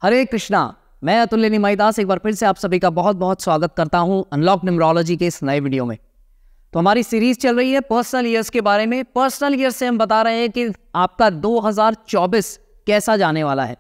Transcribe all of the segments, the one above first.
हरे कृष्णा। मैं अतुल्य निमाईदास एक बार फिर से आप सभी का बहुत बहुत स्वागत करता हूं अनलॉक न्यूमरोलॉजी के इस नए वीडियो में। तो हमारी सीरीज चल रही है पर्सनल ईयर्स के बारे में। पर्सनल ईयर से हम बता रहे हैं कि आपका 2024 कैसा जाने वाला है।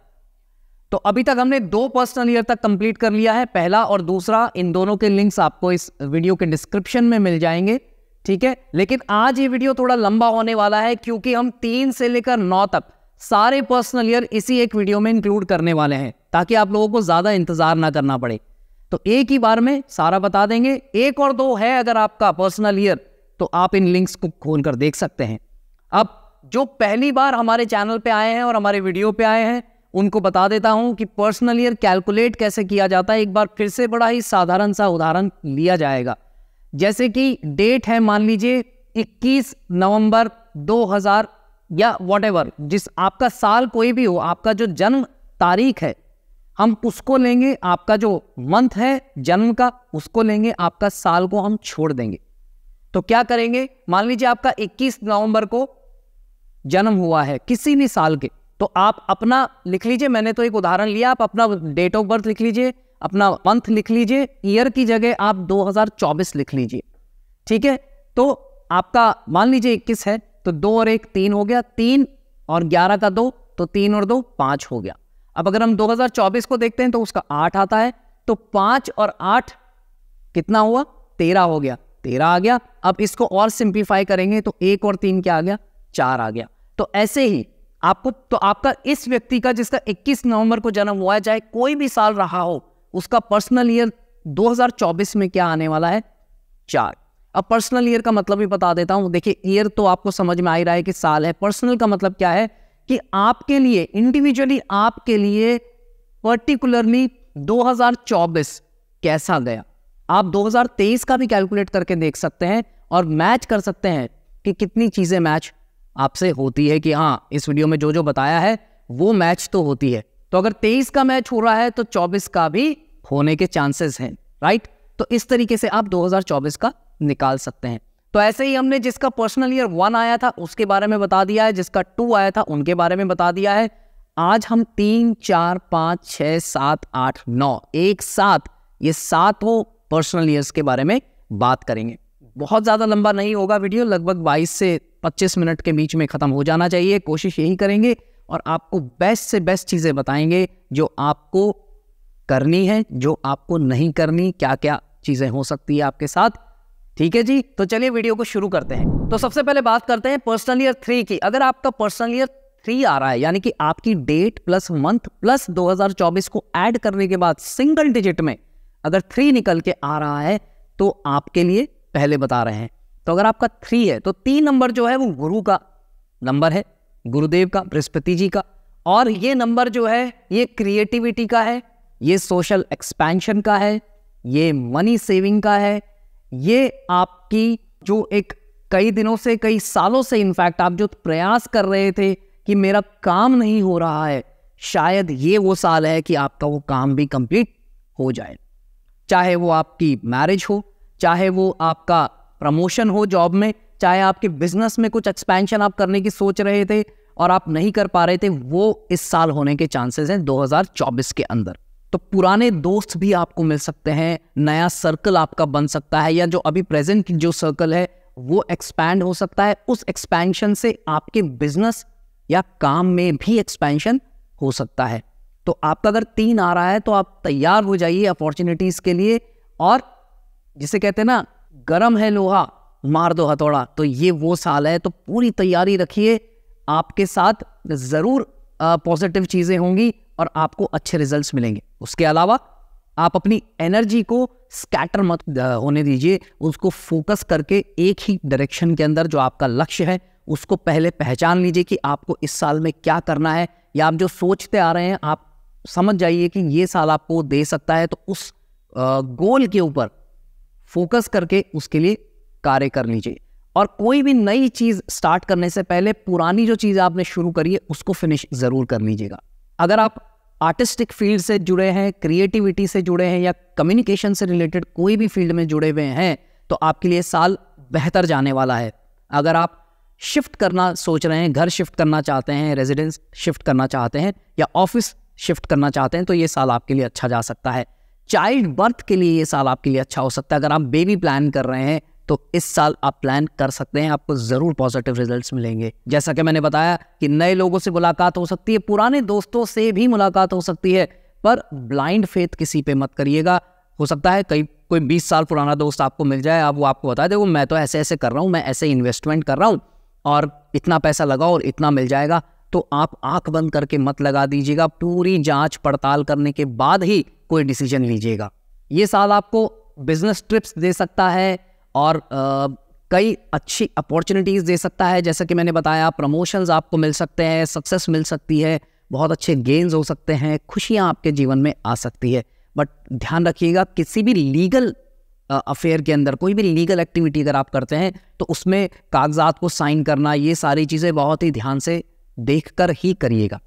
तो अभी तक हमने 2 पर्सनल ईयर तक कंप्लीट कर लिया है, पहला और दूसरा। इन दोनों के लिंक्स आपको इस वीडियो के डिस्क्रिप्शन में मिल जाएंगे, ठीक है। लेकिन आज ये वीडियो थोड़ा लंबा होने वाला है क्योंकि हम 3 से लेकर 9 तक सारे पर्सनल ईयर इसी एक वीडियो में इंक्लूड करने वाले हैं, ताकि आप लोगों को ज्यादा इंतजार ना करना पड़े। तो एक ही बार में सारा बता देंगे। 1 और 2 है अगर आपका पर्सनल ईयर, तो आप इन लिंक्स को खोलकर देख सकते हैं। अब जो पहली बार हमारे चैनल पे आए हैं और हमारे वीडियो पे आए हैं, उनको बता देता हूं कि पर्सनल ईयर कैलकुलेट कैसे किया जाता है। एक बार फिर से बड़ा ही साधारण सा उदाहरण लिया जाएगा। जैसे कि डेट है, मान लीजिए 21 नवंबर 2000 या व्हाटएवर, जिस आपका साल कोई भी हो, आपका जो जन्म तारीख है हम उसको लेंगे, आपका जो मंथ है जन्म का उसको लेंगे, आपका साल को हम छोड़ देंगे। तो क्या करेंगे, मान लीजिए आपका 21 नवंबर को जन्म हुआ है किसी भी साल के, तो आप अपना लिख लीजिए। मैंने तो एक उदाहरण लिया, आप अपना डेट ऑफ बर्थ लिख लीजिए, अपना मंथ लिख लीजिए, ईयर की जगह आप 2024 लिख लीजिए, ठीक है। तो आपका मान लीजिए 21 है, तो 2 और 1 3 हो गया, 3 और 11 का 2, तो 3 और 2 5 हो गया। अब अगर हम 2024 को देखते हैं तो उसका 8 आता है, तो 5 और 8 कितना हुआ, 13 हो गया, 13 आ गया। अब इसको और सिंप्लीफाई करेंगे तो 1 और 3 क्या आ गया, 4 आ गया। तो ऐसे ही आपको, तो आपका इस व्यक्ति का जिसका 21 नवंबर को जन्म हुआ है, चाहे कोई भी साल रहा हो, उसका पर्सनल ईयर 2024 में क्या आने वाला है, 4। अब पर्सनल ईयर का मतलब भी बता देता हूं। देखिए, ईयर तो आपको समझ में आ ही रहा है कि साल है। पर्सनल का मतलब क्या है कि आपके लिए इंडिविजुअली, आपके लिए पर्टिकुलरली 2024 कैसा गया। आप 2023 का भी कैलकुलेट करके देख सकते हैं और मैच कर सकते हैं कि कितनी चीजें मैच आपसे होती है, कि हाँ इस वीडियो में जो जो बताया है वो मैच तो होती है। तो अगर 23 का मैच हो रहा है तो 24 का भी होने के चांसेस हैं, राइट। तो इस तरीके से आप 2024 का निकाल सकते हैं। तो ऐसे ही हमने जिसका पर्सनल ईयर 1 आया था उसके बारे में बता दिया है, जिसका 2 आया था उनके बारे में बता दिया है। आज हम 3, 4, 5, 6, 7, 8, 9 एक साथ ये 7 पर्सनल ईयर्स के बारे में बात करेंगे। बहुत ज्यादा लंबा नहीं होगा वीडियो, लगभग 22 से 25 मिनट के बीच में खत्म हो जाना चाहिए। कोशिश यही करेंगे और आपको बेस्ट से बेस्ट चीजें बताएंगे जो आपको करनी है, जो आपको नहीं करनी, क्या क्या चीजें हो सकती है आपके साथ, ठीक है जी। तो चलिए वीडियो को शुरू करते हैं। तो सबसे पहले बात करते हैं पर्सनल ईयर 3 की। अगर आपका पर्सनल ईयर 3 आ रहा है, यानी कि आपकी डेट प्लस मंथ प्लस 2024 को ऐड करने के बाद सिंगल डिजिट में अगर 3 निकल के आ रहा है, तो आपके लिए पहले बता रहे हैं। तो अगर आपका 3 है तो 3 नंबर जो है वो गुरु का नंबर है, गुरुदेव का, बृहस्पति जी का। और ये नंबर जो है ये क्रिएटिविटी का है, ये सोशल एक्सपेंशन का है, ये मनी सेविंग का है, ये आपकी जो एक कई दिनों से, कई सालों से इनफैक्ट आप जो प्रयास कर रहे थे कि मेरा काम नहीं हो रहा है, शायद ये वो साल है कि आपका वो काम भी कंप्लीट हो जाए। चाहे वो आपकी मैरिज हो, चाहे वो आपका प्रमोशन हो जॉब में, चाहे आपके बिजनेस में कुछ एक्सपेंशन आप करने की सोच रहे थे और आप नहीं कर पा रहे थे, वो इस साल होने के चांसेस हैं 2024 के अंदर। तो पुराने दोस्त भी आपको मिल सकते हैं, नया सर्कल आपका बन सकता है, या जो अभी प्रेजेंट जो सर्कल है वो एक्सपैंड हो सकता है। उस एक्सपेंशन से आपके बिजनेस या काम में भी एक्सपेंशन हो सकता है। तो आपका अगर 3 आ रहा है तो आप तैयार हो जाइए अपॉर्चुनिटीज के लिए। और जिसे कहते हैं ना, गरम है लोहा मार दो हथौड़ा, तो ये वो साल है। तो पूरी तैयारी रखिए, आपके साथ जरूर पॉजिटिव चीजें होंगी और आपको अच्छे रिजल्ट्स मिलेंगे। उसके अलावा आप अपनी एनर्जी को स्कैटर मत होने दीजिए, उसको फोकस करके एक ही डायरेक्शन के अंदर जो आपका लक्ष्य है उसको पहले पहचान लीजिए कि आपको इस साल में क्या करना है, या आप जो सोचते आ रहे हैं आप समझ जाइए कि ये साल आपको दे सकता है। तो उस गोल के ऊपर फोकस करके उसके लिए कार्य कर लीजिए। और कोई भी नई चीज स्टार्ट करने से पहले पुरानी जो चीज आपने शुरू करी है उसको फिनिश जरूर कर लीजिएगा। अगर आप आर्टिस्टिक फील्ड से जुड़े हैं, क्रिएटिविटी से जुड़े हैं, या कम्युनिकेशन से रिलेटेड कोई भी फील्ड में जुड़े हुए हैं, तो आपके लिए साल बेहतर जाने वाला है। अगर आप शिफ्ट करना सोच रहे हैं, घर शिफ्ट करना चाहते हैं, रेजिडेंस शिफ्ट करना चाहते हैं, या ऑफिस शिफ्ट करना चाहते हैं तो ये साल आपके लिए अच्छा जा सकता है। चाइल्ड बर्थ के लिए ये साल आपके लिए अच्छा हो सकता है। अगर आप बेबी प्लान कर रहे हैं तो इस साल आप प्लान कर सकते हैं, आपको ज़रूर पॉजिटिव रिजल्ट्स मिलेंगे। जैसा कि मैंने बताया कि नए लोगों से मुलाकात हो सकती है, पुराने दोस्तों से भी मुलाकात हो सकती है, पर ब्लाइंड फेथ किसी पे मत करिएगा। हो सकता है कोई 20 साल पुराना दोस्त आपको मिल जाए, अब वो आपको बताए देखो मैं तो ऐसे ऐसे कर रहा हूँ, मैं ऐसे इन्वेस्टमेंट कर रहा हूँ और इतना पैसा लगाओ और इतना मिल जाएगा। तो आप आंख बंद करके मत लगा दीजिएगा, पूरी जांच पड़ताल करने के बाद ही कोई डिसीजन लीजिएगा। ये साल आपको बिजनेस ट्रिप्स दे सकता है और कई अच्छी अपॉर्चुनिटीज़ दे सकता है। जैसा कि मैंने बताया, प्रमोशंस आपको मिल सकते हैं, सक्सेस मिल सकती है, बहुत अच्छे गेन्स हो सकते हैं, खुशियाँ आपके जीवन में आ सकती है। बट ध्यान रखिएगा, किसी भी लीगल अफेयर के अंदर कोई भी लीगल एक्टिविटी अगर आप करते हैं तो उसमें कागजात को साइन करना, ये सारी चीज़ें बहुत ही ध्यान से देखकर ही करिएगा।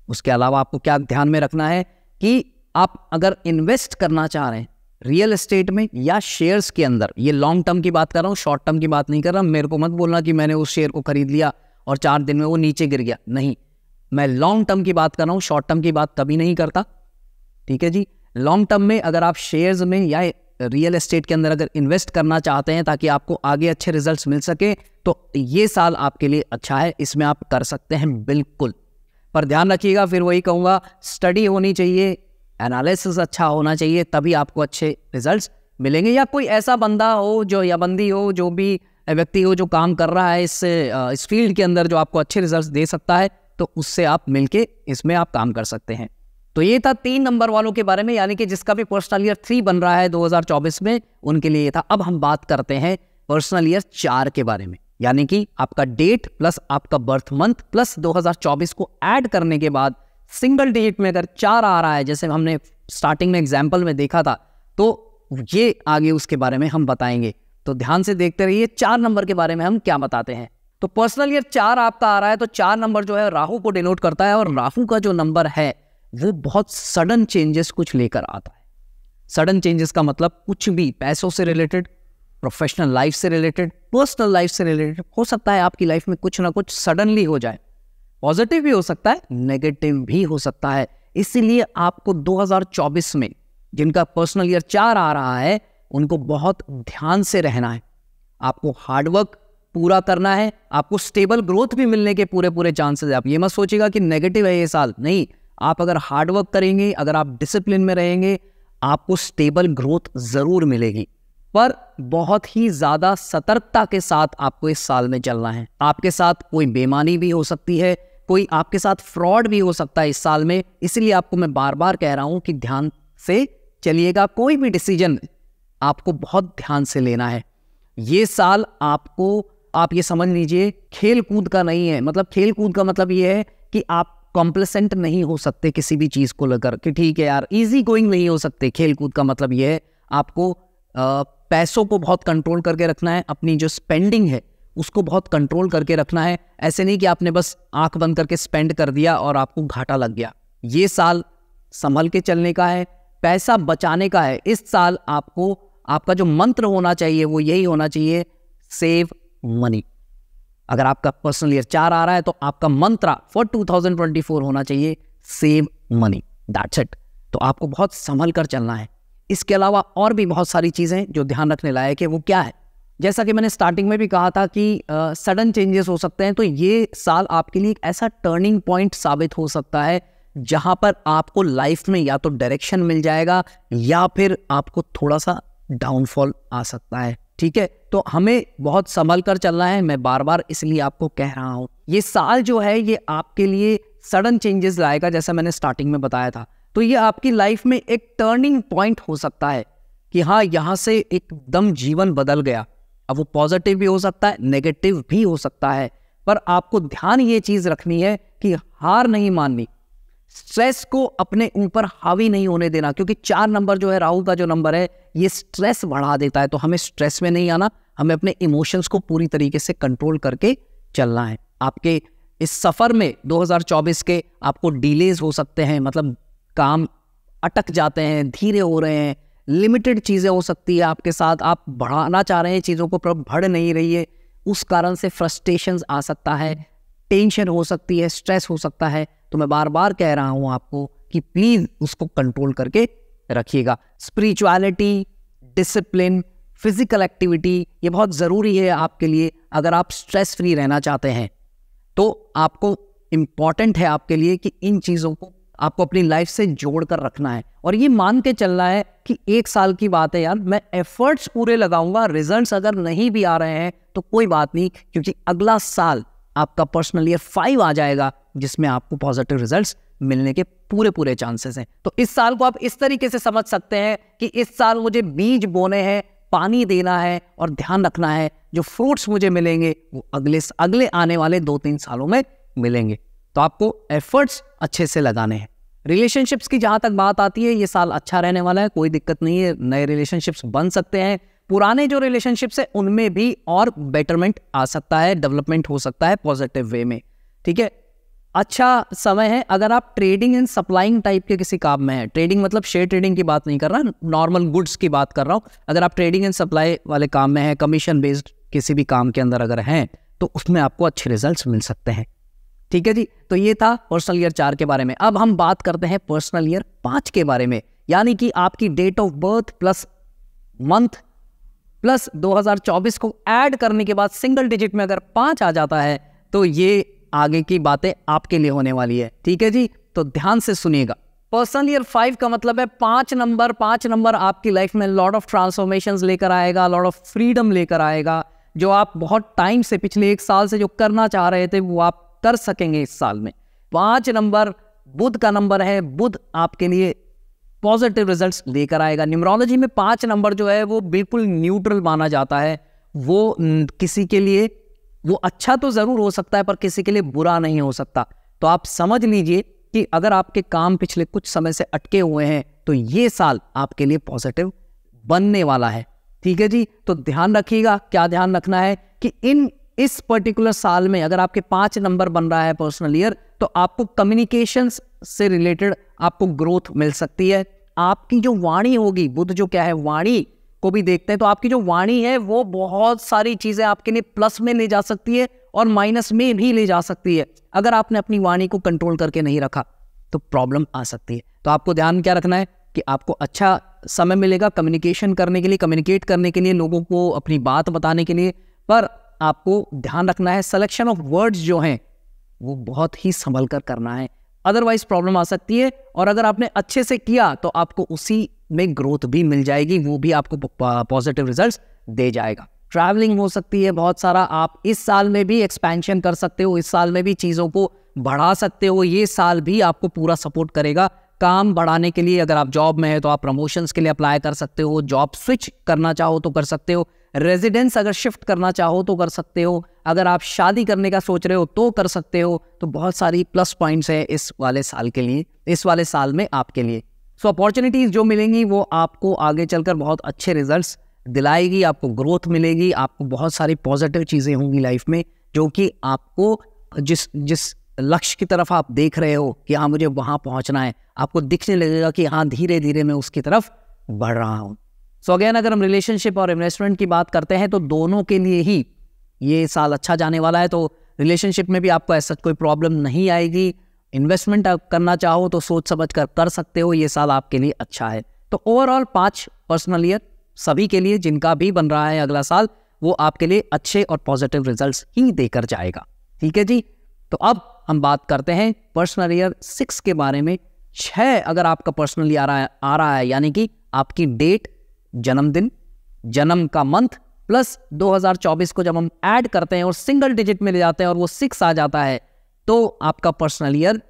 उसके अलावा आपको क्या ध्यान में रखना है कि आप अगर इन्वेस्ट करना चाह रहे हैं रियल एस्टेट में या शेयर्स के अंदर, ये लॉन्ग टर्म की बात कर रहा हूँ, शॉर्ट टर्म की बात नहीं कर रहा। मेरे को मत बोलना कि मैंने उस शेयर को खरीद लिया और 4 दिन में वो नीचे गिर गया, नहीं, मैं लॉन्ग टर्म की बात कर रहा हूँ, शॉर्ट टर्म की बात कभी नहीं करता। ठीक है जी, लॉन्ग टर्म में अगर आप शेयर्स में या रियल एस्टेट के अंदर अगर इन्वेस्ट करना चाहते हैं ताकि आपको आगे अच्छे रिजल्ट्स मिल सके तो ये साल आपके लिए अच्छा है, इसमें आप कर सकते हैं बिल्कुल। पर ध्यान रखिएगा, फिर वही कहूँगा, स्टडी होनी चाहिए, एनालिसिस अच्छा होना चाहिए, तभी आपको अच्छे रिजल्ट्स मिलेंगे। या कोई ऐसा बंदा हो जो या बंदी हो, जो भी व्यक्ति हो जो काम कर रहा है इस फील्ड के अंदर, जो आपको अच्छे रिजल्ट्स दे सकता है, तो उससे आप मिलके इसमें आप काम कर सकते हैं। तो ये था 3 नंबर वालों के बारे में, यानी कि जिसका भी पर्सनल ईयर 3 बन रहा है 2024 में, उनके लिए ये था। अब हम बात करते हैं पर्सनल ईयर 4 के बारे में, यानी कि आपका डेट प्लस आपका बर्थ मंथ प्लस 2024 को ऐड करने के बाद सिंगल डिजिट में अगर 4 आ रहा है, जैसे हमने स्टार्टिंग में एग्जाम्पल में देखा था, तो ये आगे उसके बारे में हम बताएंगे। तो ध्यान से देखते रहिए 4 नंबर के बारे में हम क्या बताते हैं। तो पर्सनल ईयर 4 आपका आ रहा है, तो 4 नंबर जो है राहु को डिनोट करता है, और राहु का जो नंबर है वो बहुत सडन चेंजेस कुछ लेकर आता है। सडन चेंजेस का मतलब कुछ भी पैसों से रिलेटेड, प्रोफेशनल लाइफ से रिलेटेड, पर्सनल लाइफ से रिलेटेड हो सकता है आपकी लाइफ में कुछ ना कुछ सडनली हो जाए। पॉजिटिव भी हो सकता है, नेगेटिव भी हो सकता है। इसीलिए आपको 2024 में जिनका पर्सनल ईयर 4 आ रहा है उनको बहुत ध्यान से रहना है। आपको हार्डवर्क पूरा करना है, आपको स्टेबल ग्रोथ भी मिलने के पूरे चांसेस है। आप ये मत सोचिएगा कि नेगेटिव है ये साल, नहीं, आप अगर हार्डवर्क करेंगे, अगर आप डिसिप्लिन में रहेंगे, आपको स्टेबल ग्रोथ जरूर मिलेगी। पर बहुत ही ज्यादा सतर्कता के साथ आपको इस साल में चलना है। आपके साथ कोई बेईमानी भी हो सकती है, कोई आपके साथ फ्रॉड भी हो सकता है इस साल में, इसलिए आपको मैं बार बार कह रहा हूं कि ध्यान से चलिएगा। कोई भी डिसीजन आपको बहुत ध्यान से लेना है। ये साल आपको, आप ये समझ लीजिए, खेल कूद का नहीं है। मतलब खेल कूद का मतलब ये है कि आप कॉम्प्लेसेंट नहीं हो सकते किसी भी चीज को लेकर कि ठीक है यार, इजी गोइंग नहीं हो सकते। खेल कूद का मतलब ये है आपको पैसों को बहुत कंट्रोल करके रखना है, अपनी जो स्पेंडिंग है उसको बहुत कंट्रोल करके रखना है। ऐसे नहीं कि आपने बस आंख बंद करके स्पेंड कर दिया और आपको घाटा लग गया। ये साल संभल के चलने का है, पैसा बचाने का है। इस साल आपको, आपका जो मंत्र होना चाहिए वो यही होना चाहिए, सेव मनी। अगर आपका पर्सनल ईयर 4 आ रहा है तो आपका मंत्र फॉर 2024 होना चाहिए, सेव मनी, दैट्स इट। तो आपको बहुत संभल कर चलना है। इसके अलावा और भी बहुत सारी चीजें जो ध्यान रखने लायक है, वो क्या है? जैसा कि मैंने स्टार्टिंग में भी कहा था कि सडन चेंजेस हो सकते हैं। तो ये साल आपके लिए एक ऐसा टर्निंग पॉइंट साबित हो सकता है जहां पर आपको लाइफ में या तो डायरेक्शन मिल जाएगा या फिर आपको थोड़ा सा डाउनफॉल आ सकता है। ठीक है, तो हमें बहुत संभल कर चलना है। मैं बार बार इसलिए आपको कह रहा हूं, ये साल जो है ये आपके लिए सडन चेंजेस लाएगा, जैसा मैंने स्टार्टिंग में बताया था। तो ये आपकी लाइफ में एक टर्निंग पॉइंट हो सकता है कि हाँ, यहां से एकदम जीवन बदल गया। अब वो पॉजिटिव भी हो सकता है, नेगेटिव भी हो सकता है, पर आपको ध्यान ये चीज रखनी है कि हार नहीं माननी, स्ट्रेस को अपने ऊपर हावी नहीं होने देना। क्योंकि 4 नंबर जो है, राहु का जो नंबर है, ये स्ट्रेस बढ़ा देता है। तो हमें स्ट्रेस में नहीं आना, हमें अपने इमोशंस को पूरी तरीके से कंट्रोल करके चलना है। आपके इस सफर में 2024 के आपको डिलेज हो सकते हैं, मतलब काम अटक जाते हैं, धीरे हो रहे हैं, लिमिटेड चीजें हो सकती है आपके साथ, आप बढ़ाना चाह रहे हैं चीजों को पर बढ़ नहीं रही है, उस कारण से फ्रस्ट्रेशन आ सकता है, टेंशन हो सकती है, स्ट्रेस हो सकता है। तो मैं बार बार कह रहा हूं आपको कि कि प्लीज उसको कंट्रोल करके रखिएगा। स्पिरिचुअलिटी, डिसिप्लिन, फिजिकल एक्टिविटी ये बहुत ज़रूरी है आपके लिए। अगर आप स्ट्रेस फ्री रहना चाहते हैं तो आपको इम्पॉर्टेंट है आपके लिए कि इन चीज़ों को आपको अपनी लाइफ से जोड़ कर रखना है और ये मान के चलना है कि 1 साल की बात है यार, मैं एफर्ट्स पूरे लगाऊंगा, रिजल्ट्स अगर नहीं भी आ रहे हैं तो कोई बात नहीं, क्योंकि अगला साल आपका पर्सनल ईयर 5 आ जाएगा जिसमें आपको पॉजिटिव रिजल्ट्स मिलने के पूरे चांसेस हैं। तो इस साल को आप इस तरीके से समझ सकते हैं कि इस साल मुझे बीज बोने हैं, पानी देना है और ध्यान रखना है जो फ्रूट्स मुझे मिलेंगे वो अगले आने वाले 2-3 सालों में मिलेंगे। तो आपको एफर्ट्स अच्छे से लगाने हैं। रिलेशनशिप्स की जहां तक बात आती है, ये साल अच्छा रहने वाला है, कोई दिक्कत नहीं है, नए रिलेशनशिप्स बन सकते हैं। पुराने जो रिलेशनशिप्स है उनमें भी और बेटरमेंट आ सकता है, डेवलपमेंट हो सकता है पॉजिटिव वे में। ठीक है, अच्छा समय है अगर आप ट्रेडिंग एंड सप्लाइंग टाइप के किसी काम में है। ट्रेडिंग मतलब शेयर ट्रेडिंग की बात नहीं कर रहा, नॉर्मल गुड्स की बात कर रहा हूं। अगर आप ट्रेडिंग एंड सप्लाई वाले काम में है, कमीशन बेस्ड किसी भी काम के अंदर अगर हैं तो उसमें आपको अच्छे रिजल्ट्स मिल सकते हैं। ठीक है जी, तो ये था पर्सनल ईयर 4 के बारे में। अब हम बात करते हैं पर्सनल ईयर 5 के बारे में, यानी कि आपकी date of birth plus month plus 2024 को ऐड करने के बाद सिंगल डिजिट में अगर 5 आ जाता है तो ये आगे की बातें आपके लिए होने वाली है। ठीक है जी, तो ध्यान से सुनिएगा। पर्सनल ईयर 5 का मतलब है 5 नंबर। 5 नंबर आपकी लाइफ में लॉट ऑफ ट्रांसफॉर्मेशंस लेकर आएगा, लॉट ऑफ फ्रीडम लेकर आएगा। जो आप बहुत टाइम से, पिछले 1 साल से जो करना चाह रहे थे वो आप कर सकेंगे इस साल में। 5 नंबर बुध का नंबर है, बुध आपके लिए पॉजिटिव रिजल्ट्स लेकर आएगा। न्यूमरोलॉजी में 5 नंबर जो है वो बिल्कुल न्यूट्रल माना जाता है। वो किसी के लिए वो अच्छा तो जरूर हो सकता है पर किसी के लिए बुरा नहीं हो सकता। तो आप समझ लीजिए कि अगर आपके काम पिछले कुछ समय से अटके हुए हैं तो ये साल आपके लिए पॉजिटिव बनने वाला है। ठीक है जी, तो ध्यान रखिएगा। क्या ध्यान रखना है कि इस पर्टिकुलर साल में अगर आपके 5 नंबर बन रहा है पर्सनल ईयर, तो आपको कम्युनिकेशंस से रिलेटेड आपको ग्रोथ मिल सकती है। आपकी जो वाणी होगी, बुध जो क्या है वाणी को भी देखते हैं, तो आपकी जो वाणी है वो बहुत सारी चीजें आपके लिए प्लस में ले जा सकती है और माइनस में भी ले जा सकती है। अगर आपने अपनी वाणी को कंट्रोल करके नहीं रखा तो प्रॉब्लम आ सकती है। तो आपको ध्यान क्या रखना है कि आपको अच्छा समय मिलेगा कम्युनिकेशन करने के लिए, कम्युनिकेट करने के लिए, लोगों को अपनी बात बताने के लिए। पर आपको ध्यान रखना है सिलेक्शन ऑफ वर्ड्स जो हैं वो बहुत ही संभल कर करना है, अदरवाइज प्रॉब्लम आ सकती है। और अगर आपने अच्छे से किया तो आपको उसी में ग्रोथ भी मिल जाएगी, वो भी आपको पॉजिटिव रिजल्ट्स दे जाएगा। ट्रैवलिंग हो सकती है बहुत सारा, आप इस साल में भी एक्सपेंशन कर सकते हो, इस साल में भी चीज़ों को बढ़ा सकते हो। ये साल भी आपको पूरा सपोर्ट करेगा काम बढ़ाने के लिए। अगर आप जॉब में है तो आप प्रमोशंस के लिए अप्लाई कर सकते हो, जॉब स्विच करना चाहो तो कर सकते हो, रेजिडेंस अगर शिफ्ट करना चाहो तो कर सकते हो, अगर आप शादी करने का सोच रहे हो तो कर सकते हो। तो बहुत सारी प्लस पॉइंट्स है इस वाले साल के लिए, इस वाले साल में आपके लिए। सो अपॉर्चुनिटीज जो मिलेंगी वो आपको आगे चलकर बहुत अच्छे रिजल्ट्स दिलाएगी, आपको ग्रोथ मिलेगी, आपको बहुत सारी पॉजिटिव चीज़ें होंगी लाइफ में, जो कि आपको जिस लक्ष्य की तरफ आप देख रहे हो कि हाँ मुझे वहाँ पहुँचना है, आपको दिखने लगेगा कि हाँ धीरे धीरे मैं उसकी तरफ बढ़ रहा हूँ। सो अगेन अगर हम रिलेशनशिप और इन्वेस्टमेंट की बात करते हैं तो दोनों के लिए ही ये साल अच्छा जाने वाला है। तो रिलेशनशिप में भी आपको ऐसा कोई प्रॉब्लम नहीं आएगी। इन्वेस्टमेंट आप करना चाहो तो सोच समझ कर सकते हो, ये साल आपके लिए अच्छा है। तो ओवरऑल 5 पर्सनल ईयर सभी के लिए जिनका भी बन रहा है अगला साल, वो आपके लिए अच्छे और पॉजिटिव रिजल्ट्स ही देकर जाएगा। ठीक है जी, तो अब हम बात करते हैं पर्सनल ईयर 6 के बारे में। 6 अगर आपका पर्सनल ईयर आ रहा है यानी कि आपकी डेट, जन्मदिन, जन्म का मंथ प्लस 2024 को जब हम ऐड करते हैं और सिंगल डिजिट में ले जाते हैं और वो 6 आ जाता है तो आपका पर्सनल ईयर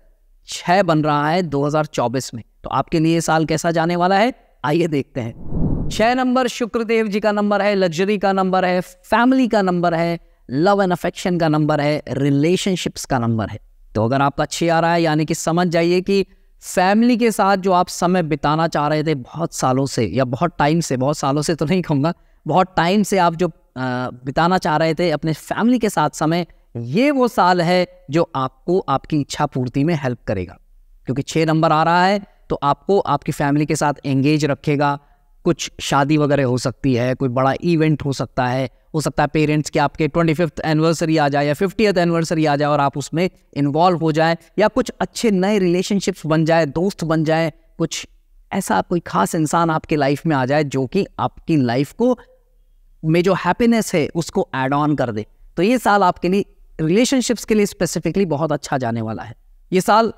6 बन रहा है 2024 में। तो आपके लिए साल कैसा जाने वाला है आइए देखते हैं। 6 नंबर शुक्रदेव जी का नंबर है, लग्जरी का नंबर है, फैमिली का नंबर है, लव एंड अफेक्शन का नंबर है, रिलेशनशिप्स का नंबर है। तो अगर आपका 6 आ रहा है यानी कि समझ जाइए कि फैमिली के साथ जो आप समय बिताना चाह रहे थे बहुत सालों से या बहुत टाइम से, बहुत सालों से तो नहीं कहूँगा, बहुत टाइम से आप जो बिताना चाह रहे थे अपने फैमिली के साथ समय, ये वो साल है जो आपको आपकी इच्छा पूर्ति में हेल्प करेगा। क्योंकि 6 नंबर आ रहा है तो आपको आपकी फैमिली के साथ एंगेज रखेगा, कुछ शादी वगैरह हो सकती है, कोई बड़ा इवेंट हो सकता है पेरेंट्स के आपके 25th एनिवर्सरी आ जाए या 50th एनिवर्सरी आ जाए और आप उसमें इन्वॉल्व हो जाए, या कुछ अच्छे नए रिलेशनशिप्स बन जाए, दोस्त बन जाए, कुछ ऐसा कोई खास इंसान आपके लाइफ में आ जाए जो कि आपकी लाइफ को में जो हैप्पीनेस है उसको ऐड ऑन कर दे। तो ये साल आपके लिए रिलेशनशिप्स के लिए स्पेसिफिकली बहुत अच्छा जाने वाला है। ये साल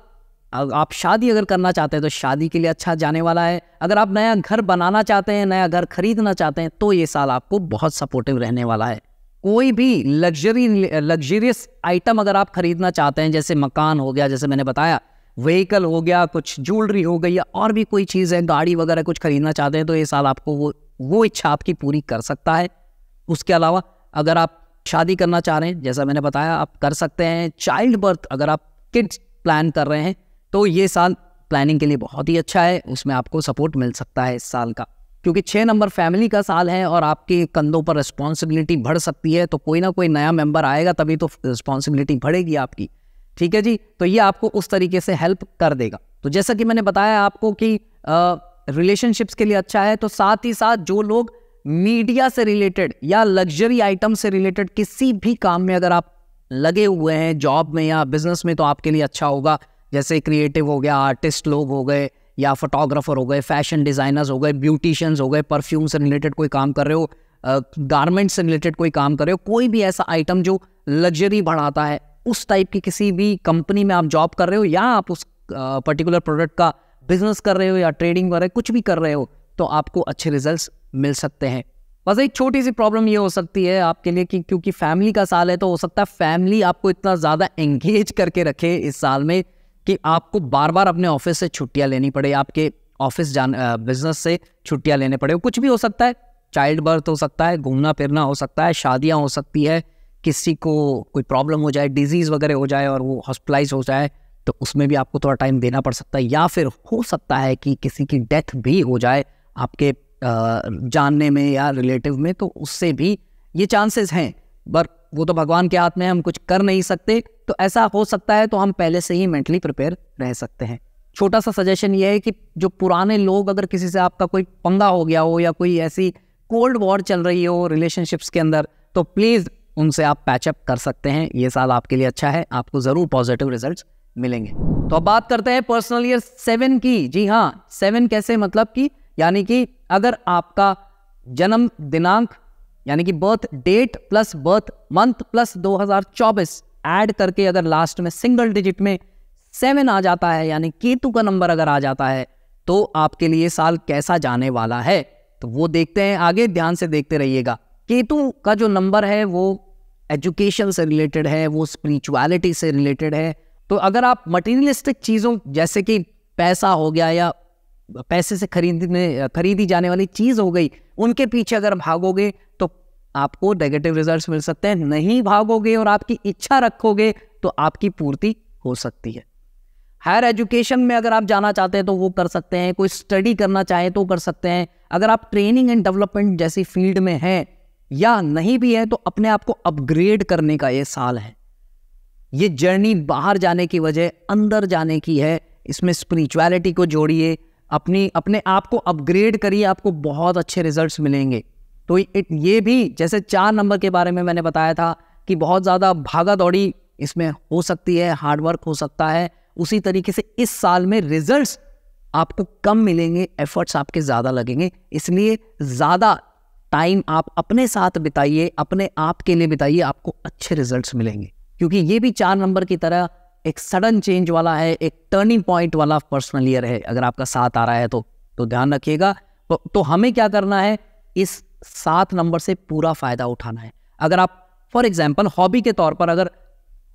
आप शादी अगर करना चाहते हैं तो शादी के लिए अच्छा जाने वाला है। अगर आप नया घर बनाना चाहते हैं, नया घर खरीदना चाहते हैं, तो ये साल आपको बहुत सपोर्टिव रहने वाला है। कोई भी लग्जरियस आइटम अगर आप खरीदना चाहते हैं, जैसे मकान हो गया, जैसे मैंने बताया, व्हीकल हो गया, कुछ ज्वेलरी हो गई, या और भी कोई चीज़ है, गाड़ी वगैरह कुछ खरीदना चाहते हैं, तो ये साल आपको वो इच्छा आपकी पूरी कर सकता है। उसके अलावा अगर आप शादी करना चाह रहे हैं, जैसा मैंने बताया, आप कर सकते हैं। चाइल्ड बर्थ, अगर आप किड्स प्लान कर रहे हैं तो ये साल प्लानिंग के लिए बहुत ही अच्छा है, उसमें आपको सपोर्ट मिल सकता है इस साल का, क्योंकि 6 नंबर फैमिली का साल है और आपके कंधों पर रिस्पॉन्सिबिलिटी बढ़ सकती है। तो कोई ना कोई नया मेंबर आएगा तभी तो रिस्पॉन्सिबिलिटी बढ़ेगी आपकी। ठीक है जी, तो ये आपको उस तरीके से हेल्प कर देगा। तो जैसा कि मैंने बताया आपको कि रिलेशनशिप्स के लिए अच्छा है, तो साथ ही साथ जो लोग मीडिया से रिलेटेड या लग्जरी आइटम से रिलेटेड किसी भी काम में अगर आप लगे हुए हैं, जॉब में या बिजनेस में, तो आपके लिए अच्छा होगा। जैसे क्रिएटिव हो गया, आर्टिस्ट लोग हो गए, या फोटोग्राफर हो गए, फैशन डिज़ाइनर्स हो गए, ब्यूटिशियंस हो गए, परफ्यूम से रिलेटेड कोई काम कर रहे हो, गारमेंट्स से रिलेटेड कोई काम कर रहे हो, कोई भी ऐसा आइटम जो लग्जरी बढ़ाता है, उस टाइप की किसी भी कंपनी में आप जॉब कर रहे हो, या आप उस पर्टिकुलर प्रोडक्ट का बिजनेस कर रहे हो या ट्रेडिंग वगैरह कुछ भी कर रहे हो, तो आपको अच्छे रिजल्ट्स मिल सकते हैं। बस एक छोटी सी प्रॉब्लम ये हो सकती है आपके लिए कि क्योंकि फैमिली का साल है, तो हो सकता है फैमिली आपको इतना ज़्यादा एंगेज करके रखे इस साल में कि आपको बार बार अपने ऑफिस से छुट्टियां लेनी पड़े, आपके ऑफिस बिजनेस से छुट्टियां लेने पड़े। कुछ भी हो सकता है, चाइल्ड बर्थ हो सकता है, घूमना फिरना हो सकता है, शादियां हो सकती है, किसी को कोई प्रॉब्लम हो जाए, डिजीज़ वगैरह हो जाए और वो हॉस्पिटलाइज हो जाए, तो उसमें भी आपको थोड़ा टाइम देना पड़ सकता है। या फिर हो सकता है कि किसी की डेथ भी हो जाए आपके जानने में या रिलेटिव में, तो उससे भी ये चांसेस हैं, पर वो तो भगवान के हाथ में, हम कुछ कर नहीं सकते। तो ऐसा हो सकता है, तो हम पहले से ही मेंटली प्रिपेयर रह सकते हैं। छोटा सा सजेशन ये है कि जो पुराने लोग, अगर किसी से आपका कोई पंगा हो गया हो या कोई ऐसी कोल्ड वॉर चल रही हो रिलेशनशिप्स के अंदर, तो प्लीज़ उनसे आप पैचअप कर सकते हैं। ये साल आपके लिए अच्छा है, आपको ज़रूर पॉजिटिव रिजल्ट्स मिलेंगे। तो अब बात करते हैं पर्सनल ईयर 7 की। जी हाँ, 7 कैसे, मतलब कि यानी कि अगर आपका जन्म दिनांक यानी कि birth date plus birth month plus 2024 add करके अगर लास्ट में सिंगल डिजिट में 7 आ जाता है, यानी केतु का नंबर अगर आ जाता है, तो आपके लिए साल कैसा जाने वाला है, तो वो देखते हैं। आगे ध्यान से देखते रहिएगा। केतु का जो नंबर है वो एजुकेशन से रिलेटेड है, वो स्पिरिचुअलिटी से रिलेटेड है। तो अगर आप मटीरियलिस्टिक चीज़ों जैसे कि पैसा हो गया या पैसे से खरीदी जाने वाली चीज़ हो गई, उनके पीछे अगर भागोगे तो आपको नेगेटिव रिजल्ट्स मिल सकते हैं। नहीं भागोगे और आपकी इच्छा रखोगे तो आपकी पूर्ति हो सकती है। हायर एजुकेशन में अगर आप जाना चाहते हैं तो वो कर सकते हैं, कोई स्टडी करना चाहे तो कर सकते हैं। अगर आप ट्रेनिंग एंड डेवलपमेंट जैसी फील्ड में हैं या नहीं भी है, तो अपने आप को अपग्रेड करने का ये साल है। ये जर्नी बाहर जाने की वजह अंदर जाने की है। इसमें स्पिरिचुअलिटी को जोड़िए, अपने आप को अपग्रेड करिए, आपको बहुत अच्छे रिजल्ट्स मिलेंगे। तो ये भी जैसे 4 नंबर के बारे में मैंने बताया था कि बहुत ज़्यादा भागा दौड़ी इसमें हो सकती है, हार्डवर्क हो सकता है, उसी तरीके से इस साल में रिजल्ट्स आपको कम मिलेंगे, एफर्ट्स आपके ज़्यादा लगेंगे। इसलिए ज़्यादा टाइम आप अपने साथ बिताइए, अपने आप के लिए बिताइए, आपको अच्छे रिजल्ट्स मिलेंगे। क्योंकि ये भी 4 नंबर की तरह एक सडन चेंज वाला है, एक टर्निंग पॉइंट वाला पर्सनल ईयर है। अगर आपका 7 आ रहा है तो ध्यान रखिएगा। तो हमें क्या करना है, इस 7 नंबर से पूरा फायदा उठाना है। अगर आप फॉर एग्जाम्पल हॉबी के तौर पर अगर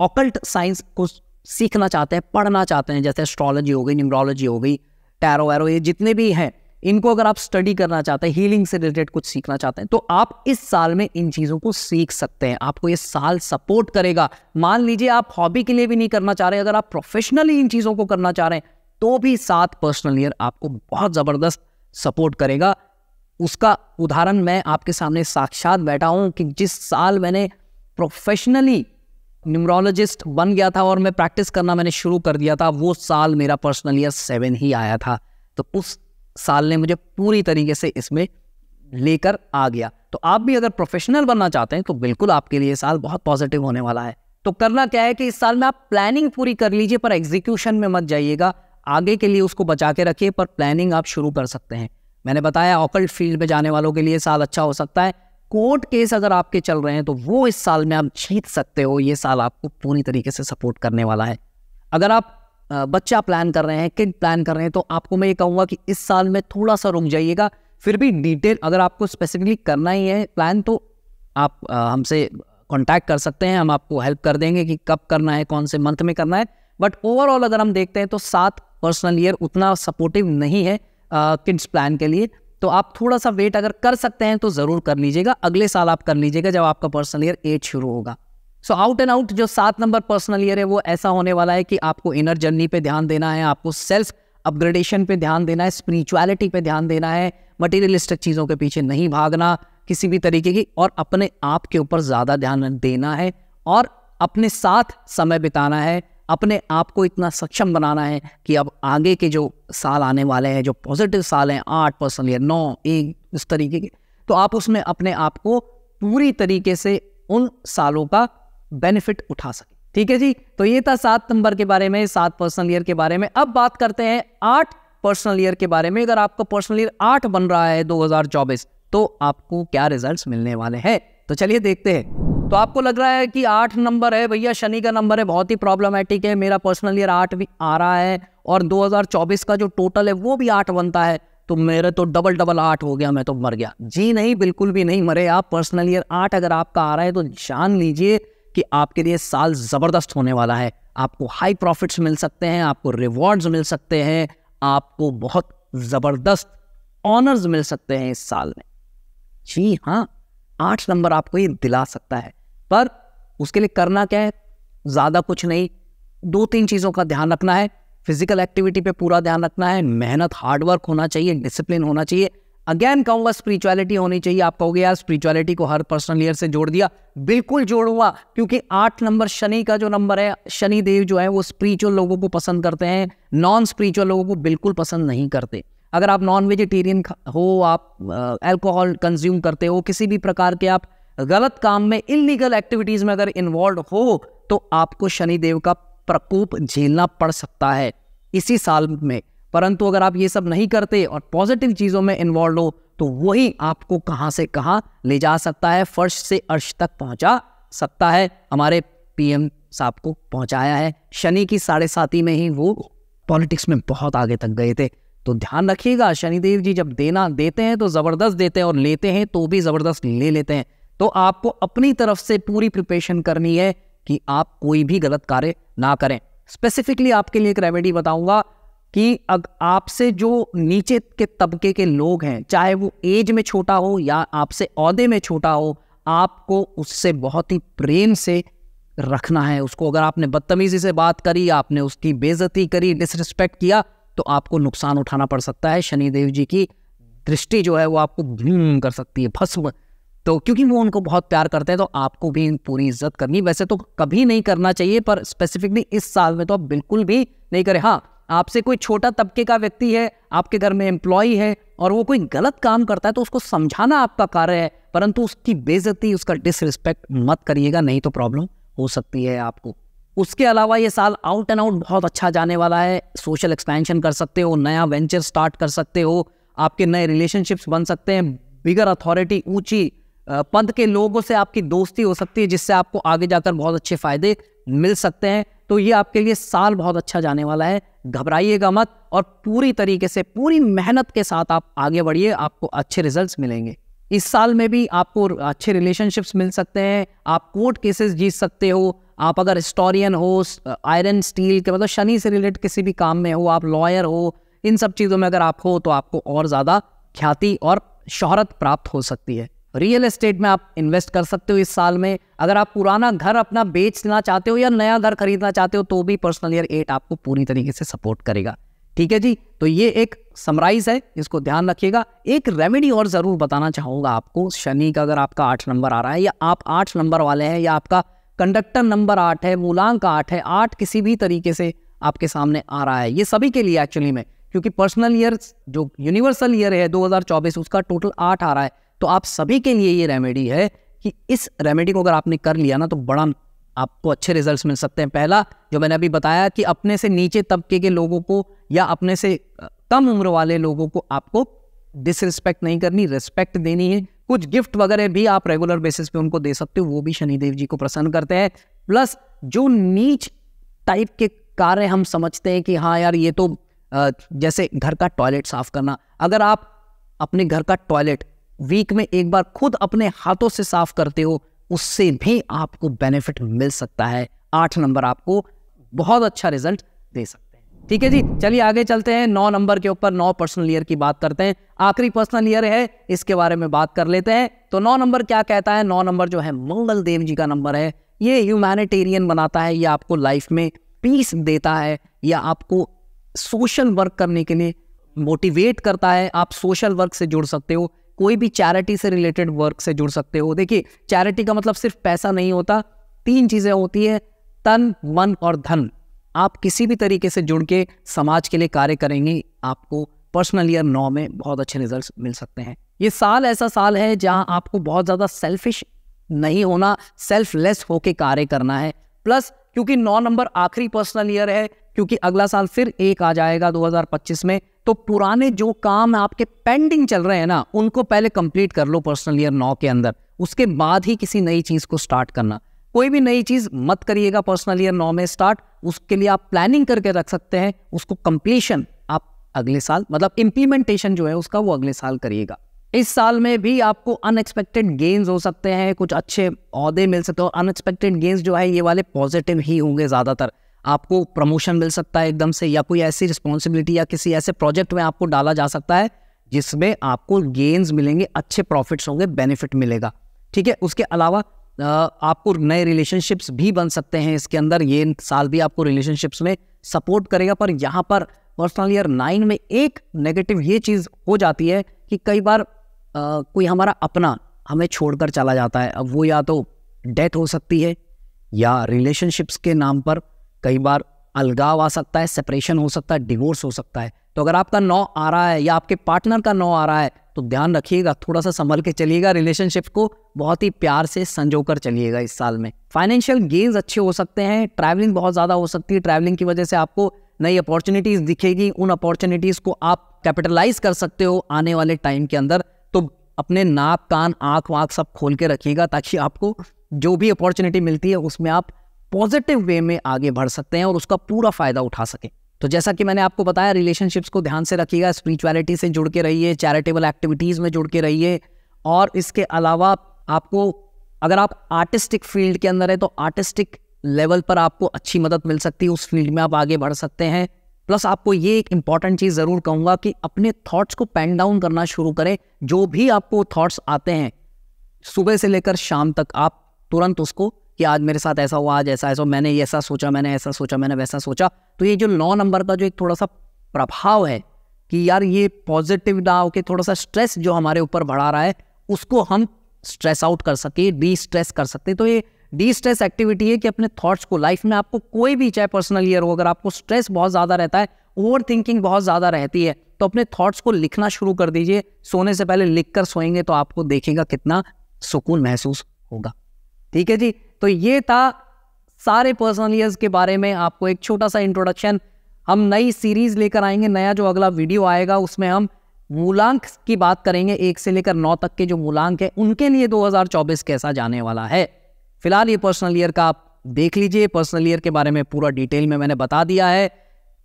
ऑकल्ट साइंस को सीखना चाहते हैं, पढ़ना चाहते हैं, जैसे एस्ट्रोलॉजी हो गई, न्यूमरोलॉजी हो गई, टैरो वैरो, ये जितने भी हैं, इनको अगर आप स्टडी करना चाहते हैं, हीलिंग से रिलेटेड कुछ सीखना चाहते हैं, तो आप इस साल में इन चीज़ों को सीख सकते हैं। आपको ये साल सपोर्ट करेगा। मान लीजिए आप हॉबी के लिए भी नहीं करना चाह रहे, अगर आप प्रोफेशनली इन चीज़ों को करना चाह रहे हैं, तो भी 7 पर्सनल ईयर आपको बहुत ज़बरदस्त सपोर्ट करेगा। उसका उदाहरण मैं आपके सामने साक्षात बैठा हूँ कि जिस साल मैंने प्रोफेशनली न्यूमरोलॉजिस्ट बन गया था और मैं प्रैक्टिस करना मैंने शुरू कर दिया था, वो साल मेरा पर्सनल ईयर 7 ही आया था। तो उस साल ने मुझे पूरी तरीके से इसमें लेकर आ गया। तो आप भी अगर प्रोफेशनल बनना चाहते हैं तो बिल्कुल आपके लिए साल बहुत पॉजिटिव होने वाला है। तो करना क्या है कि इस साल में आप प्लानिंग पूरी कर लीजिए, पर एग्जीक्यूशन में मत जाइएगा। आगे के लिए उसको बचा के रखिए, पर प्लानिंग आप शुरू कर सकते हैं। मैंने बताया ऑकल्ट फील्ड में जाने वालों के लिए साल अच्छा हो सकता है। कोर्ट केस अगर आपके चल रहे हैं तो वो इस साल में आप जीत सकते हो। ये साल आपको पूरी तरीके से सपोर्ट करने वाला है। अगर आप बच्चा प्लान कर रहे हैं, किड प्लान कर रहे हैं, तो आपको मैं ये कहूँगा कि इस साल में थोड़ा सा रुक जाइएगा। फिर भी डिटेल अगर आपको स्पेसिफिकली करना ही है प्लान, तो आप हमसे कांटेक्ट कर सकते हैं। हम आपको हेल्प कर देंगे कि कब करना है, कौन से मंथ में करना है। बट ओवरऑल अगर हम देखते हैं तो 7 पर्सनल ईयर उतना सपोर्टिव नहीं है किड्स प्लान के लिए। तो आप थोड़ा सा वेट अगर कर सकते हैं तो ज़रूर कर लीजिएगा। अगले साल आप कर लीजिएगा जब आपका पर्सनल ईयर 8 शुरू होगा। सो आउट एंड आउट जो 7 नंबर पर्सनल ईयर है वो ऐसा होने वाला है कि आपको इनर जर्नी पे ध्यान देना है, आपको सेल्फ अपग्रेडेशन पे ध्यान देना है, स्पिरिचुअलिटी पे ध्यान देना है, मटेरियलिस्टिक चीज़ों के पीछे नहीं भागना किसी भी तरीके की, और अपने आप के ऊपर ज़्यादा ध्यान देना है और अपने साथ समय बिताना है। अपने आप को इतना सक्षम बनाना है कि अब आगे के जो साल आने वाले हैं, जो पॉजिटिव साल हैं, 8 पर्सनल ईयर, 9, 1 इस तरीके के, तो आप उसमें अपने आप को पूरी तरीके से उन सालों का बेनिफिट उठा सकें। ठीक है जी, तो ये था 7 नंबर के बारे में, 7 पर्सनल ईयर के बारे में। अब बात करते हैं 8 पर्सनल ईयर के बारे में। अगर आपका पर्सनल ईयर 8 बन रहा है 2024, तो आपको क्या रिजल्ट्स मिलने वाले हैं, तो चलिए देखते हैं। तो आपको लग रहा है कि 8 नंबर है भैया, शनि का नंबर है, बहुत ही प्रॉब्लमेटिक है, मेरा पर्सनल ईयर 8 भी आ रहा है और 2024 का जो टोटल है वो भी 8 बनता है, तो मेरे तो डबल 8 हो गया, मैं तो मर गया। जी नहीं, बिल्कुल भी नहीं मरे आप। पर्सनल ईयर 8 अगर आपका आ रहा है तो जान लीजिए कि आपके लिए साल ज़बरदस्त होने वाला है। आपको हाई प्रॉफिट्स मिल सकते हैं, आपको रिवॉर्ड्स मिल सकते हैं, आपको बहुत ज़बरदस्त ऑनर्स मिल सकते हैं इस साल में। जी हाँ, 8 नंबर आपको ये दिला सकता है, पर उसके लिए करना क्या है, ज़्यादा कुछ नहीं, 2-3 चीज़ों का ध्यान रखना है। फिजिकल एक्टिविटी पे पूरा ध्यान रखना है, मेहनत, हार्डवर्क होना चाहिए, डिसिप्लिन होना चाहिए। अगेन कहूँगा स्पिरिचुअलिटी होनी चाहिए। आप कहोगे यार स्पिरिचुअलिटी को हर पर्सनल ईयर से जोड़ दिया, बिल्कुल जोड़ूंगा, क्योंकि 8 नंबर शनि का जो नंबर है, शनि देव जो है वो स्पिरिचुअल लोगों को पसंद करते हैं, नॉन स्पिरिचुअल लोगों को बिल्कुल पसंद नहीं करते। अगर आप नॉन वेजिटेरियन हो, आप अल्कोहल कंज्यूम करते हो, किसी भी प्रकार के आप गलत काम में, इलीगल एक्टिविटीज़ में अगर इन्वॉल्व हो, तो आपको शनिदेव का प्रकोप झेलना पड़ सकता है इसी साल में। परंतु अगर आप ये सब नहीं करते और पॉजिटिव चीज़ों में इन्वॉल्व हो, तो वही आपको कहाँ से कहाँ ले जा सकता है, फर्श से अर्श तक पहुँचा सकता है। हमारे PM साहब को पहुँचाया है, शनि की 7.5 में ही वो पॉलिटिक्स में बहुत आगे तक गए थे। तो ध्यान रखिएगा, शनिदेव जी जब देते हैं तो ज़बरदस्त देते हैं, और लेते हैं तो भी ज़बरदस्त ले लेते हैं। तो आपको अपनी तरफ से पूरी प्रिपरेशन करनी है कि आप कोई भी गलत कार्य ना करें। स्पेसिफिकली आपके लिए एक रेमेडी बताऊंगा कि आपसे जो नीचे के तबके के लोग हैं, चाहे वो एज में छोटा हो या आपसे ओहदे में छोटा हो, आपको उससे बहुत ही प्रेम से रखना है उसको। अगर आपने बदतमीजी से बात करी, आपने उसकी बेइज्जती करी, डिसरिस्पेक्ट किया, तो आपको नुकसान उठाना पड़ सकता है। शनिदेव जी की दृष्टि जो है वो आपको भस्म कर सकती है, भस्म। तो क्योंकि वो उनको बहुत प्यार करते हैं, तो आपको भी पूरी इज्जत करनी। वैसे तो कभी नहीं करना चाहिए, पर स्पेसिफिकली इस साल में तो आप बिल्कुल भी नहीं करें। हाँ, आपसे कोई छोटा तबके का व्यक्ति है, आपके घर में एम्प्लॉय है, और वो कोई गलत काम करता है, तो उसको समझाना आपका कार्य है, परंतु उसकी बेइज्जती, उसका डिसरिस्पेक्ट मत करिएगा, नहीं तो प्रॉब्लम हो सकती है आपको। उसके अलावा ये साल आउट एंड आउट बहुत अच्छा जाने वाला है। सोशल एक्सपेंशन कर सकते हो, नया वेंचर स्टार्ट कर सकते हो, आपके नए रिलेशनशिप्स बन सकते हैं, बिगर अथॉरिटी, ऊंची पद के लोगों से आपकी दोस्ती हो सकती है, जिससे आपको आगे जाकर बहुत अच्छे फायदे मिल सकते हैं। तो ये आपके लिए साल बहुत अच्छा जाने वाला है, घबराइएगा मत, और पूरी तरीके से, पूरी मेहनत के साथ आप आगे बढ़िए, आपको अच्छे रिजल्ट्स मिलेंगे। इस साल में भी आपको अच्छे रिलेशनशिप्स मिल सकते हैं, आप कोर्ट केसेस जीत सकते हो, आप अगर हिस्टोरियन हो, आयरन स्टील के मतलब शनि से रिलेटेड किसी भी काम में हो, आप लॉयर हो, इन सब चीज़ों में अगर आप हो, तो आपको और ज़्यादा ख्याति और शोहरत प्राप्त हो सकती है। रियल एस्टेट में आप इन्वेस्ट कर सकते हो इस साल में। अगर आप पुराना घर अपना बेचना चाहते हो या नया घर खरीदना चाहते हो, तो भी पर्सनल ईयर 8 आपको पूरी तरीके से सपोर्ट करेगा। ठीक है जी, तो ये एक समराइज है, इसको ध्यान रखिएगा। एक रेमेडी और ज़रूर बताना चाहूँगा आपको। शनि का अगर आपका 8 नंबर आ रहा है, या आप 8 नंबर वाले हैं, या आपका कंडक्टर नंबर 8 है, मूलांक 8 है, 8 किसी भी तरीके से आपके सामने आ रहा है, ये सभी के लिए एक्चुअली में, क्योंकि पर्सनल ईयर जो यूनिवर्सल ईयर है 2024 उसका टोटल 8 आ रहा है। तो आप सभी के लिए ये रेमेडी है कि इस रेमेडी को अगर आपने कर लिया ना तो बड़ा आपको अच्छे रिजल्ट्स मिल सकते हैं। पहला जो मैंने अभी बताया कि अपने से नीचे तबके के लोगों को या अपने से कम उम्र वाले लोगों को आपको डिसरिस्पेक्ट नहीं करनी, रिस्पेक्ट देनी है। कुछ गिफ्ट वगैरह भी आप रेगुलर बेसिस पे उनको दे सकते हो, वो भी शनिदेव जी को प्रसन्न करते हैं। प्लस जो नीच टाइप के कार्य हम समझते हैं कि हाँ यार ये तो जैसे घर का टॉयलेट साफ करना, अगर आप अपने घर का टॉयलेट वीक में एक बार खुद अपने हाथों से साफ करते हो, उससे भी आपको बेनिफिट मिल सकता है। 8 नंबर आपको बहुत अच्छा रिजल्ट दे सकते हैं। ठीक है जी, चलिए आगे चलते हैं। 9 नंबर के ऊपर 9 पर्सनल ईयर की बात करते हैं। आखिरी पर्सनल ईयर है, इसके बारे में बात कर लेते हैं। तो 9 नंबर क्या कहता है? 9 नंबर जो है मंगल देव जी का नंबर है। ये ह्यूमैनिटेरियन बनाता है, ये आपको लाइफ में पीस देता है, या आपको सोशल वर्क करने के लिए मोटिवेट करता है। आप सोशल वर्क से जुड़ सकते हो, कोई भी चैरिटी से रिलेटेड वर्क से जुड़ सकते हो। देखिए चैरिटी का मतलब सिर्फ पैसा नहीं होता, 3 चीजें होती है, तन, मन और धन। आप किसी भी तरीके से जुड़ के समाज के लिए कार्य करेंगे, आपको पर्सनल ईयर 9 में बहुत अच्छे रिजल्ट्स मिल सकते हैं। ये साल ऐसा साल है जहां आपको बहुत ज्यादा सेल्फिश नहीं होना, सेल्फलेस होके कार्य करना है। प्लस क्योंकि 9 नंबर आखिरी पर्सनल ईयर है, क्योंकि अगला साल फिर 1 आ जाएगा 2025 में, तो पुराने जो काम आपके पेंडिंग चल रहे हैं ना, उनको पहले कंप्लीट कर लो पर्सनल ईयर 9 के अंदर, उसके बाद ही किसी नई चीज को स्टार्ट करना। कोई भी नई चीज मत करिएगा पर्सनल ईयर 9 में स्टार्ट, उसके लिए आप प्लानिंग करके रख सकते हैं, उसको कंप्लीशन आप अगले साल, मतलब इंप्लीमेंटेशन जो है उसका वो अगले साल करिएगा। इस साल में भी आपको अनएक्सपेक्टेड गेन्स हो सकते हैं, कुछ अच्छे ओहदे मिल सकते हो। अनएक्सपेक्टेड गेन्स जो है ये वाले पॉजिटिव ही होंगे ज्यादातर। आपको प्रमोशन मिल सकता है एकदम से, या कोई ऐसी रिस्पॉन्सिबिलिटी या किसी ऐसे प्रोजेक्ट में आपको डाला जा सकता है जिसमें आपको गेन्स मिलेंगे, अच्छे प्रॉफिट्स होंगे, बेनिफिट मिलेगा। ठीक है, उसके अलावा आपको नए रिलेशनशिप्स भी बन सकते हैं इसके अंदर। ये साल भी आपको रिलेशनशिप्स में सपोर्ट करेगा। पर यहाँ पर पर्सनल ईयर 9 में एक नेगेटिव ये चीज़ हो जाती है कि कई बार कोई हमारा अपना हमें छोड़कर चला जाता है। अब वो या तो डेथ हो सकती है, या रिलेशनशिप्स के नाम पर कई बार अलगाव आ सकता है, सेपरेशन हो सकता है, डिवोर्स हो सकता है। तो अगर आपका 9 आ रहा है या आपके पार्टनर का 9 आ रहा है तो ध्यान रखिएगा, थोड़ा सा संभल के चलिएगा, रिलेशनशिप को बहुत ही प्यार से संजोकर चलिएगा इस साल में। फाइनेंशियल गेन्स अच्छे हो सकते हैं, ट्रैवलिंग बहुत ज़्यादा हो सकती है, ट्रैवलिंग की वजह से आपको नई अपॉर्चुनिटीज़ दिखेगी, उन अपॉर्चुनिटीज़ को आप कैपिटलाइज कर सकते हो आने वाले टाइम के अंदर। तो अपने नाक, कान, आँख वाँख सब खोल के रखिएगा, ताकि आपको जो भी अपॉर्चुनिटी मिलती है उसमें आप पॉजिटिव वे में आगे बढ़ सकते हैं और उसका पूरा फायदा उठा सकें। तो जैसा कि मैंने आपको बताया, रिलेशनशिप्स को ध्यान से रखिएगा, स्पिरिचुअलिटी से जुड़ के रहिए, चैरिटेबल एक्टिविटीज़ में जुड़ के रहिए। और इसके अलावा आपको, अगर आप आर्टिस्टिक फील्ड के अंदर है तो आर्टिस्टिक लेवल पर आपको अच्छी मदद मिल सकती है, उस फील्ड में आप आगे बढ़ सकते हैं। प्लस आपको ये एक इंपॉर्टेंट चीज़ ज़रूर कहूँगा कि अपने थॉट्स को पेन डाउन करना शुरू करें। जो भी आपको थॉट्स आते हैं सुबह से लेकर शाम तक, आप तुरंत उसको कि आज मेरे साथ ऐसा हुआ, आज ऐसा ऐसा, मैंने ऐसा सोचा, मैंने ऐसा सोचा, मैंने वैसा सोचा। तो ये जो 9 नंबर का जो एक थोड़ा सा प्रभाव है कि यार ये पॉजिटिव ना होके थोड़ा सा स्ट्रेस जो हमारे ऊपर बढ़ा रहा है, उसको हम स्ट्रेस आउट कर सके, डी स्ट्रेस कर सकते। तो ये डी स्ट्रेस एक्टिविटी है कि अपने थॉट्स को, लाइफ में आपको कोई भी, चाहे पर्सनल ईयर हो, अगर आपको स्ट्रेस बहुत ज़्यादा रहता है, ओवर थिंकिंग बहुत ज़्यादा रहती है, तो अपने थॉट्स को लिखना शुरू कर दीजिए। सोने से पहले लिख कर सोएंगे तो आपको देखेगा कितना सुकून महसूस होगा। ठीक है जी, तो ये था सारे पर्सनल ईयर्स के बारे में आपको एक छोटा सा इंट्रोडक्शन। हम नई सीरीज लेकर आएंगे, नया जो अगला वीडियो आएगा उसमें हम मूलांक की बात करेंगे। 1 से लेकर 9 तक के जो मूलांक है उनके लिए 2024 कैसा जाने वाला है। फिलहाल ये पर्सनल ईयर का आप देख लीजिए, पर्सनल ईयर के बारे में पूरा डिटेल में मैंने बता दिया है।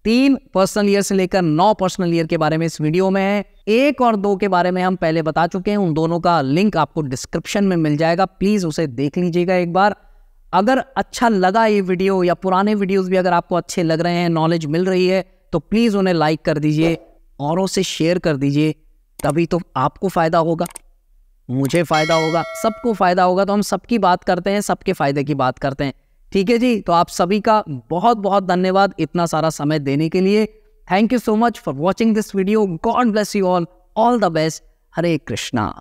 3 पर्सनल ईयर से लेकर 9 पर्सनल ईयर के बारे में इस वीडियो में है। 1 और 2 के बारे में हम पहले बता चुके हैं, उन दोनों का लिंक आपको डिस्क्रिप्शन में मिल जाएगा, प्लीज उसे देख लीजिएगा एक बार। अगर अच्छा लगा ये वीडियो, या पुराने वीडियोस भी अगर आपको अच्छे लग रहे हैं, नॉलेज मिल रही है, तो प्लीज उन्हें लाइक कर दीजिए, औरों से शेयर कर दीजिए, तभी तो आपको फायदा होगा, मुझे फायदा होगा, सबको फायदा होगा। तो हम सबकी बात करते हैं, सबके फायदे की बात करते हैं। ठीक है जी, तो आप सभी का बहुत बहुत धन्यवाद इतना सारा समय देने के लिए। Thank you so much for watching this video. God bless you all the best. Hare Krishna.